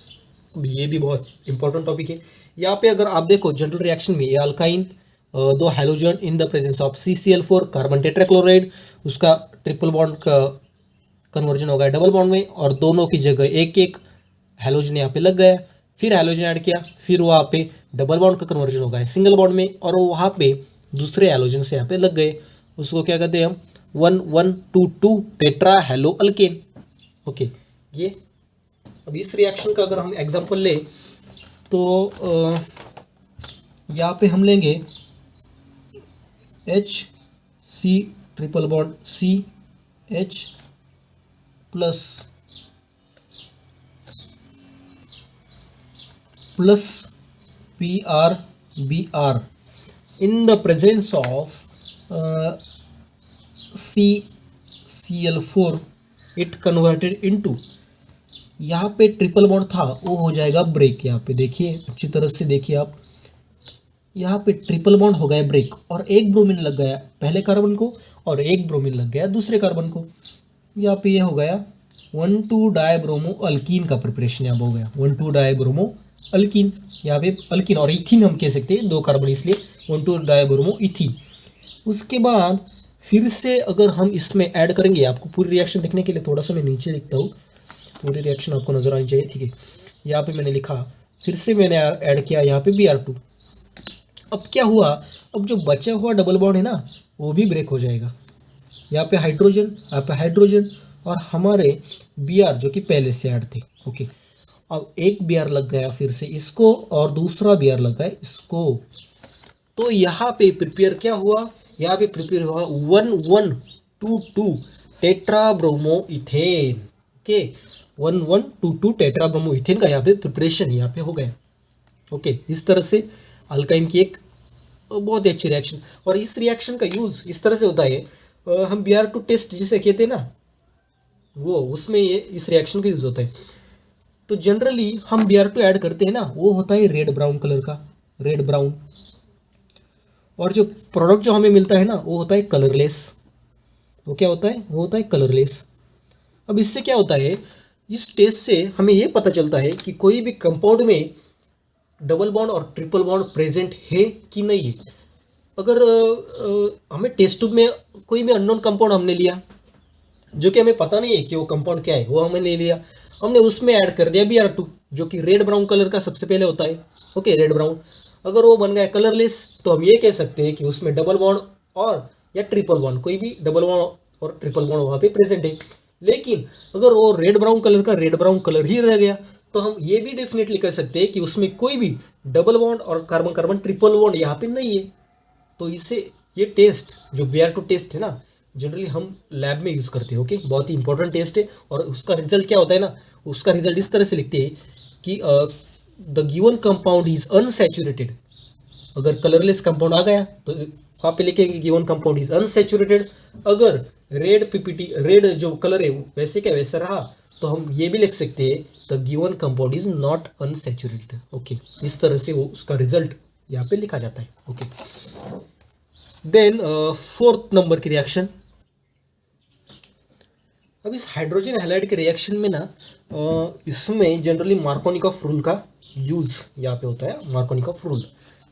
ये भी बहुत इंपॉर्टेंट टॉपिक है। यहाँ पे अगर आप देखो जनरल रिएक्शन में ये alkyne 2 halogen in the presence of CCl4 carbon tetrachloride, उसका ट्रिपल बॉन्ड का कन्वर्जन हो गया डबल बॉन्ड में, और दोनों की जगह एक एक हैलोजन यहाँ पे लग गया। फिर हैलोजन ऐड किया, फिर वहाँ पे डबल बॉन्ड का कन्वर्जन हो गया सिंगल बॉन्ड में, और वहाँ पे दूसरे हैलोजन से यहाँ पे लग गए, उसको क्या कहते हैं हम 1,1,2,2 टेट्रा हैलो अल्केन। ओके, ये अब इस रिएक्शन का अगर हम एग्जांपल ले तो यहाँ पे हम लेंगे HC triple bond CH plus PrBr in the presence of CCl4 it converted into, यहाँ पे ट्रिपल बॉन्ड था वो हो जाएगा ब्रेक। यहाँ पे देखिए अच्छी तरह से देखिए आप, यहाँ पे ट्रिपल बॉन्ड हो गया ब्रेक, और एक ब्रोमीन लग गया पहले कार्बन को और एक ब्रोमीन लग गया दूसरे कार्बन को। यहाँ पे ये हो गया 1,2-डाइब्रोमो अल्कीन का प्रिपरेशन यहाँ हो गया 1,2-डाइब्रोमो अल्कीन। यहाँ पे अल्कीन और इथीन हम कह सकते हैं, 2 कार्बन इसलिए 1,2-डाइब्रोमो इथीन। उसके बाद फिर से अगर हम इसमें ऐड करेंगे, आपको पूरी रिएक्शन देखने के लिए थोड़ा सा मैं नीचे लिखता हूँ, पूरी रिएक्शन आपको नजर आनी चाहिए, ठीक है। यहाँ पे मैंने लिखा, फिर से मैंने ऐड किया यहाँ पे Br2। अब क्या हुआ, अब जो बचा हुआ डबल बॉन्ड है ना वो भी ब्रेक हो जाएगा। यहाँ पे हाइड्रोजन, यहाँ पे हाइड्रोजन, और हमारे Br जो कि पहले से ऐड थे। ओके, अब एक Br लग गया फिर से इसको, और दूसरा Br लग गया इसको। तो यहाँ पे प्रिपेयर क्या हुआ, यहाँ पे प्रिपेयर हुआ 1,1,2,2 टेट्राब्रोमो इथेन। ओके, 1,1,2,2 टेट्राब्रोमो इथेन का यहाँ पे प्रिपरेशन यहाँ पे हो गया। ओके, इस तरह से अल्काइन की एक बहुत ही अच्छी रिएक्शन। और इस रिएक्शन का यूज़ इस तरह से होता है, हम Br2 टेस्ट जिसे कहते हैं ना, वो उसमें ये इस रिएक्शन का यूज़ होता है। तो जनरली हम Br2 ऐड करते हैं ना, वो होता है रेड ब्राउन कलर का, रेड ब्राउन। और जो प्रोडक्ट जो हमें मिलता है ना वो होता है कलरलेस। वो क्या होता है, वो होता है कलरलेस। अब इससे क्या होता है, इस टेस्ट से हमें ये पता चलता है कि कोई भी कंपाउंड में डबल बॉन्ड और ट्रिपल बॉन्ड प्रेजेंट है कि नहीं है। अगर हमें टेस्ट ट्यूब में कोई भी अननोन कंपाउंड हमने लिया जो कि हमें पता नहीं है कि वो कंपाउंड क्या है, वो हमने ले लिया, हमने उसमें ऐड कर दिया Br2 जो कि रेड ब्राउन कलर का सबसे पहले होता है। Okay, red brown. अगर वो बन गया कलरलेस तो हम ये कह सकते हैं कि उसमें डबल बॉन्ड और या ट्रिपल बॉन्ड, कोई भी डबल बॉन्ड और ट्रिपल बॉन्ड वहाँ पे प्रेजेंट है। लेकिन अगर वो रेड ब्राउन कलर का रेड ब्राउन कलर ही रह गया तो हम ये भी डेफिनेटली कह सकते हैं कि उसमें कोई भी डबल बॉन्ड और कार्बन कार्बन ट्रिपल बॉन्ड यहाँ पे नहीं है। तो इसे ये टेस्ट जो BR2 टेस्ट है ना, जनरली हम लैब में यूज़ करते हैं। ओके, बहुत ही इंपॉर्टेंट टेस्ट है। और उसका रिजल्ट क्या होता है ना, उसका रिजल्ट इस तरह से लिखते हैं कि the given compound is unsaturated. अगर कलरलेस कंपाउंड आ गया तो वहाँ पे लिखेंगे गिवन कंपाउंड इज अनसैचुरेटेड। अगर रेड PPT रेड जो कलर है वैसे क्या वैसा रहा तो हम ये भी लिख सकते हैं the given compound is not unsaturated. Okay, इस तरह से वो उसका रिजल्ट यहाँ पे लिखा जाता है। ओके, देन फोर्थ नंबर की रिएक्शन। अब इस हाइड्रोजन हैलाइड के रिएक्शन में ना इसमें जनरली मार्कोनिकॉफ रूल का यूज यहाँ पे होता है। मार्कोनिकॉफ रूल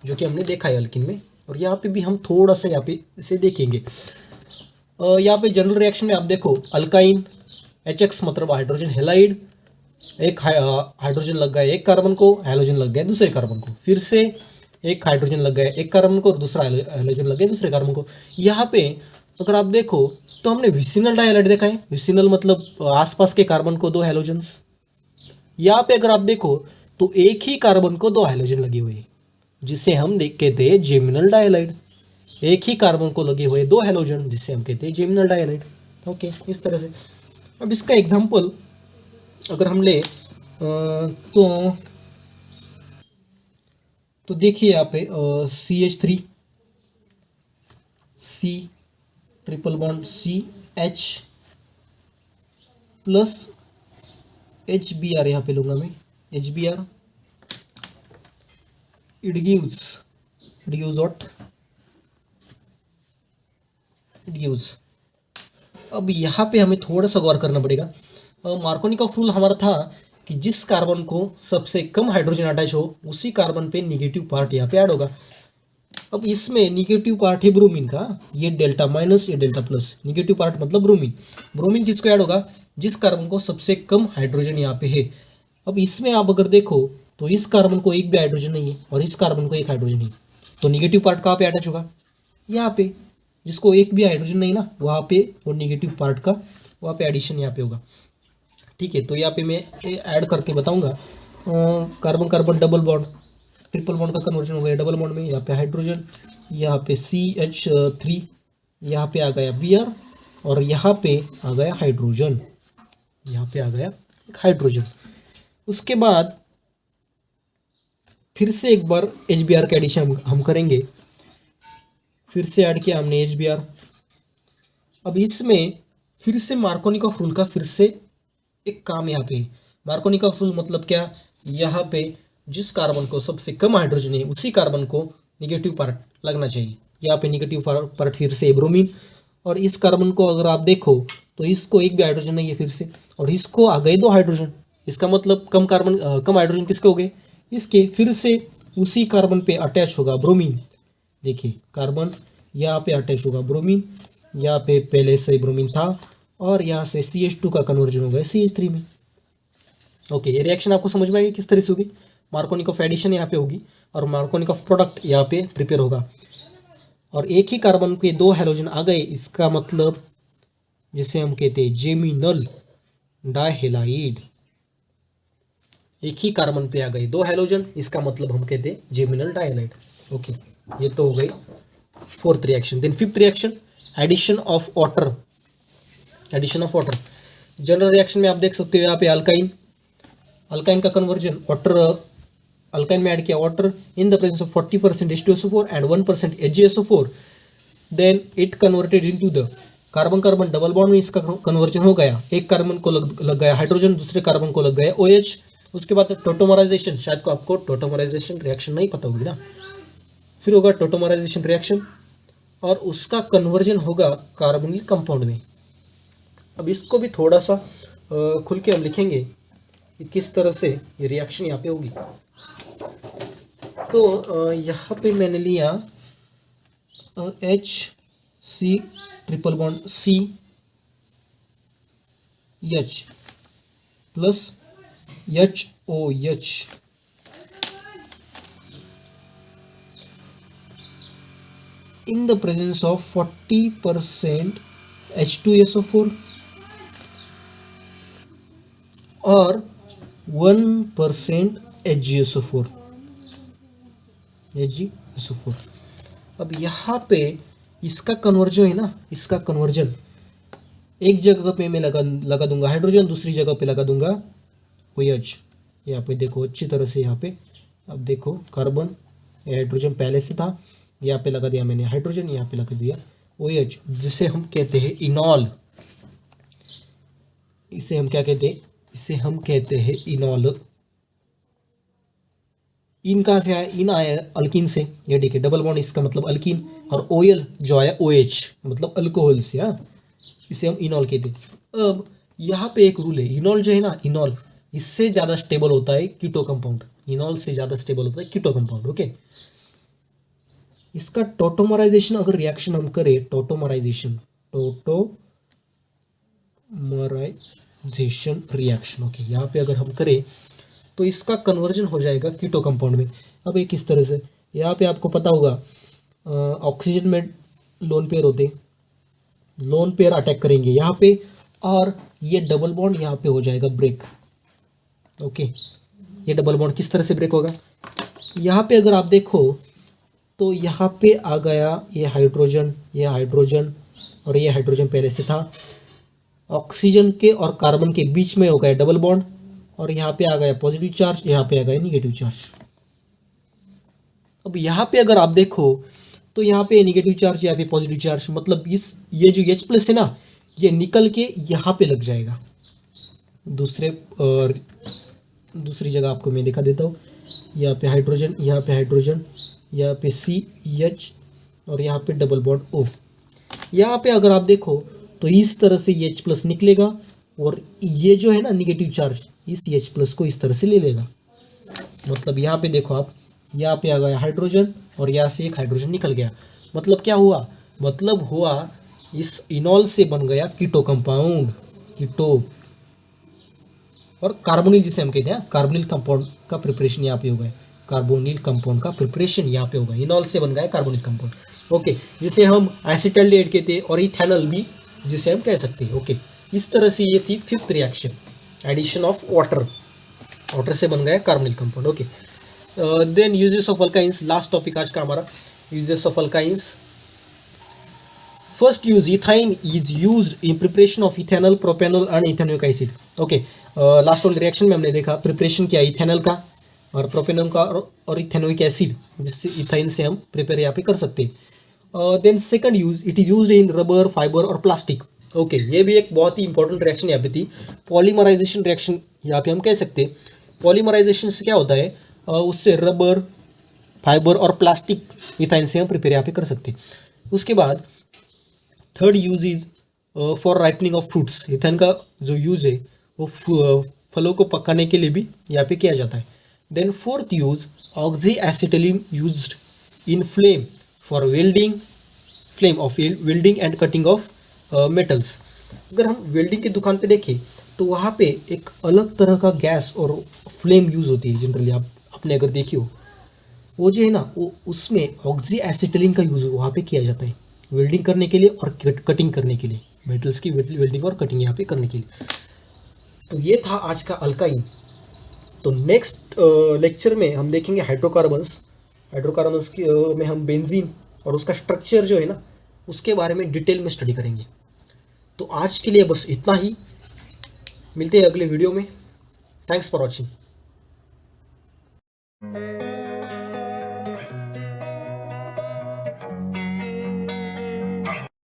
जो कि हमने देखा है अल्किन में, और यहाँ पे भी हम थोड़ा सा यहाँ पे इसे देखेंगे। यहाँ पे जनरल रिएक्शन में आप देखो अल्काइन HX मतलब हाइड्रोजन हैलाइड, एक हाइड्रोजन लग गया एक कार्बन को, हैलोजन लग गया दूसरे कार्बन को, फिर से एक हाइड्रोजन लग गया एक कार्बन को और दूसरा हैलोजन लग गया दूसरे कार्बन को। यहाँ पे अगर आप देखो तो हमने विसिनल डाइहाइलाइड देखा है। विसिनल मतलब आसपास के कार्बन को दो हैलोजन्स। यहाँ पे अगर आप देखो तो एक ही कार्बन को दो हैलोजन लगे हुए, जिसे हम कहते हैं जेमिनल डाइहाइलाइड। एक ही कार्बन को लगे हुए दो हैलोजन जिसे हम कहते हैं जेमिनल डाइहाइलाइड। ओके, इस तरह से। अब इसका एग्जांपल अगर हम ले तो देखिए यहाँ पे CH3 C triple bond CH plus HBr यहाँ पे लूँगा मैं HBr। It gives what, it gives. अब यहाँ पे हमें थोड़ा सा गौर करना पड़ेगा। मार्कोनिकॉफ रूल हमारा था कि जिस कार्बन को सबसे कम हाइड्रोजन अटैच हो उसी कार्बन पे निगेटिव पार्ट यहाँ पे ऐड होगा। अब इसमें निगेटिव पार्ट है ब्रोमीन का, ये डेल्टा माइनस ये डेल्टा प्लस। निगेटिव पार्ट मतलब ब्रोमीन। ब्रोमीन किसको ऐड होगा, जिस कार्बन को सबसे कम हाइड्रोजन यहाँ पे है। अब इसमें आप अगर देखो तो इस कार्बन को एक भी हाइड्रोजन नहीं है और इस कार्बन को एक हाइड्रोजन है, तो निगेटिव पार्ट कहाँ पे अटैच होगा, यहाँ पे। जिसको एक भी हाइड्रोजन नहीं ना वहाँ पे, और निगेटिव पार्ट का वहाँ पे एडिशन यहाँ पे होगा। ठीक है, तो यहाँ पे मैं ऐड करके बताऊंगा। Carbon carbon double bond triple bond का कन्वर्जन हो गया डबल बॉन्ड में। यहाँ पे हाइड्रोजन, यहाँ पे CH3, यहाँ पे आ गया Br और यहाँ पे आ गया हाइड्रोजन, यहाँ पे आ गया एक हाइड्रोजन। उसके बाद फिर से एक बार HBr का एडिशन हम करेंगे। फिर से ऐड किया हमने HBr। अब इसमें फिर से मार्कोनिकॉफ रूल का फिर से एक काम यहाँ पे। मार्कोनिकॉफ रूल मतलब क्या, यहाँ पे जिस कार्बन को सबसे कम हाइड्रोजन है उसी कार्बन को निगेटिव पार्ट लगना चाहिए। यहाँ पे निगेटिव पार्ट फिर से ब्रोमीन, और इस कार्बन को अगर आप देखो तो इसको एक भी हाइड्रोजन नहीं है फिर से, और इसको आ गए दो हाइड्रोजन। इसका मतलब कम हाइड्रोजन किसके हो गए, इसके। फिर से उसी कार्बन पे अटैच होगा ब्रोमीन। देखिए कार्बन यहाँ पे अटैच होगा ब्रोमीन, यहाँ पे पहले से ब्रोमीन था और यहाँ से CH2 का कन्वर्जन हो गया CH3 में। ओके, ये रिएक्शन आपको समझ में आएगी किस तरह से होगी। मार्कोनिकॉफ एडिशन यहाँ पे होगी और मार्कोनिकॉफ प्रोडक्ट यहाँ पे प्रिपेयर होगा, और एक ही कार्बन पे दो हैलोजन आ गए। इसका मतलब जिसे हम कहते हैं जेमिनल डाइहैलाइड। एक ही कार्बन पे आ गए दो हैलोजन, इसका मतलब हम कहते हैं जेमिनल डाइहैलाइड। ओके, ये तो हो गई fourth reaction. Then fifth reaction, addition of water. Addition of water general reaction में आप देख सकते हो यहाँ पे अल्काइन का कन्वर्जन वाटर, अल्काइन में ऐड किया water in the presence of 40% H2SO4 and 1% HgSO4, then it converted into the carbon carbon double bond में इसका कन्वर्जन हो गया। एक कार्बन को लग गया हाइड्रोजन, दूसरे कार्बन को लग गया OH। उसके बाद टोटोमराइजेशन, शायद को आपको टोटोमराइजेशन रिएक्शन नहीं पता होगी ना। फिर होगा टोटोमराइजेशन रिएक्शन और उसका कन्वर्जन होगा कार्बोनिल कंपाउंड में। अब इसको भी थोड़ा सा खुल के हम लिखेंगे कि किस तरह से ये रिएक्शन यहाँ पे होगी। तो यहाँ पे मैंने लिया HC triple bond CH plus HOH in the presence of 40% H2SO4 और 1% HgSO4। अब यहाँ पे इसका कन्वर्जन है ना, इसका कन्वर्जन एक जगह पे मैं लगा दूंगा हाइड्रोजन, दूसरी जगह पे लगा दूंगा OH। यहाँ पे देखो अच्छी तरह से, यहाँ पे अब देखो कार्बन, हाइड्रोजन पहले से था, यहाँ पे लगा दिया मैंने हाइड्रोजन, यहाँ पे लगा दिया OH, जिसे हम कहते हैं इनॉल। इसे हम क्या कहते हैं, इसे हम कहते हैं इनॉल। इन कहाँ से आया, इन आया अल्किन से, ये ठीक है, डबल बॉन्ड इसका मतलब अल्किन, और OL जो आया OH मतलब अल्कोहल से। हाँ, इसे हम इनॉल कहते हैं। अब यहाँ पे एक रूल है, इनॉल जो है ना, इनॉल इससे ज़्यादा स्टेबल होता है कीटो कंपाउंड, इनॉल से ज़्यादा स्टेबल होता है कीटो कंपाउंड। ओके, इसका टोटोमराइजेशन अगर रिएक्शन हम करें, टोटोमराइजेशन रिएक्शन, ओके, यहाँ पे अगर हम करें तो इसका कन्वर्जन हो जाएगा कीटो कंपाउंड में। अब एक किस तरह से, यहाँ पे आपको पता होगा ऑक्सीजन में लोन पेयर होते, लोन पेयर अटैक करेंगे यहाँ पे, और ये डबल बॉन्ड यहाँ पे हो जाएगा ब्रेक। ओके, ये डबल बॉन्ड किस तरह से ब्रेक होगा, यहाँ पे अगर आप देखो तो यहाँ पे आ गया ये हाइड्रोजन, और ये हाइड्रोजन पहले से था, ऑक्सीजन के और कार्बन के बीच में हो गया डबल बॉन्ड, और यहाँ पे आ गया पॉजिटिव चार्ज, यहाँ पे आ गया निगेटिव चार्ज। अब यहाँ पे अगर आप देखो तो यहाँ पे निगेटिव चार्ज, यहाँ पे पॉजिटिव चार्ज, मतलब ये जो H+ है ना, ये निकल के यहाँ पे लग जाएगा। दूसरी जगह आपको मैं दिखा देता हूँ, यहाँ पे हाइड्रोजन, यहाँ पे CH, और यहाँ पे डबल बॉन्ड O। यहाँ पे अगर आप देखो तो इस तरह से H+ निकलेगा, और ये जो है ना निगेटिव चार्ज, इस H+ को इस तरह से ले लेगा। मतलब यहाँ पे देखो आप, यहाँ पे आ गया हाइड्रोजन, और यहाँ से एक हाइड्रोजन निकल गया। मतलब क्या हुआ, मतलब हुआ इस इनॉल से बन गया कीटो कंपाउंड, कीटो, और कार्बोनिल जिसे हम कहते हैं, कार्बोनिल कंपाउंड का प्रिपरेशन यहाँ पे हो गया, कार्बोनिल कंपाउंड का प्रिपरेशन यहाँ पे होगा, इनॉल से बन गया कार्बोनिल कंपाउंड। ओके, जिसे हम एसिटाल्डिहाइड कहते हैं, और इथेनॉल भी जिसे हम कह सकते हैं। ओके, इस तरह से ये थी 5th reaction, addition of water से बन गया carbonyl compound. Okay, then uses of alkynes, last topic आज का हमारा, uses of alkynes. First use, ethyne is used in preparation of ethanol, propanol and ethanoic acid. Okay, last वाले reaction में हमने देखा प्रिपरेशन किया इथेनॉल का और प्रोपेनॉल का और इथेनोइक एसिड, जिससे इथाइन से हम प्रिपेयर यहाँ पे कर सकते हैं। Then second use, it is used in rubber, fibre और प्लास्टिक। ओके, ये भी एक बहुत ही इंपॉर्टेंट रिएक्शन यहाँ पे थी, पॉलीमराइजेशन रिएक्शन यहाँ पे हम कह सकते हैं। पॉलीमराइजेशन से क्या होता है, उससे रबर, फाइबर और प्लास्टिक इथाइन से हम प्रिपेयर यहाँ पे कर सकते हैं। उसके बाद third use is for ripening of fruits. Ethyne का जो यूज है वो फलों को पकाने के लिए भी यहाँ पे किया जाता है। Then fourth use, oxyacetylene used in flame for welding, welding and cutting of metals. अगर हम वेल्डिंग की दुकान पे देखें तो वहाँ पे एक अलग तरह का गैस और फ्लेम यूज़ होती है जनरली, आपने अगर देखी हो, वो जो है ना, वो उसमें ऑक्सी एसिटिलीन का यूज़ वहाँ पे किया जाता है वेल्डिंग करने के लिए और कटिंग करने के लिए, मेटल्स की वेल्डिंग और कटिंग यहाँ पे करने के लिए। तो ये था आज का अल्काइन। तो नेक्स्ट लेक्चर में हम देखेंगे हाइड्रोकार्बन्स में हम बेंजीन और उसका स्ट्रक्चर जो है ना, उसके बारे में डिटेल में स्टडी करेंगे। तो आज के लिए बस इतना ही, मिलते हैं अगले वीडियो में। Thanks for watching.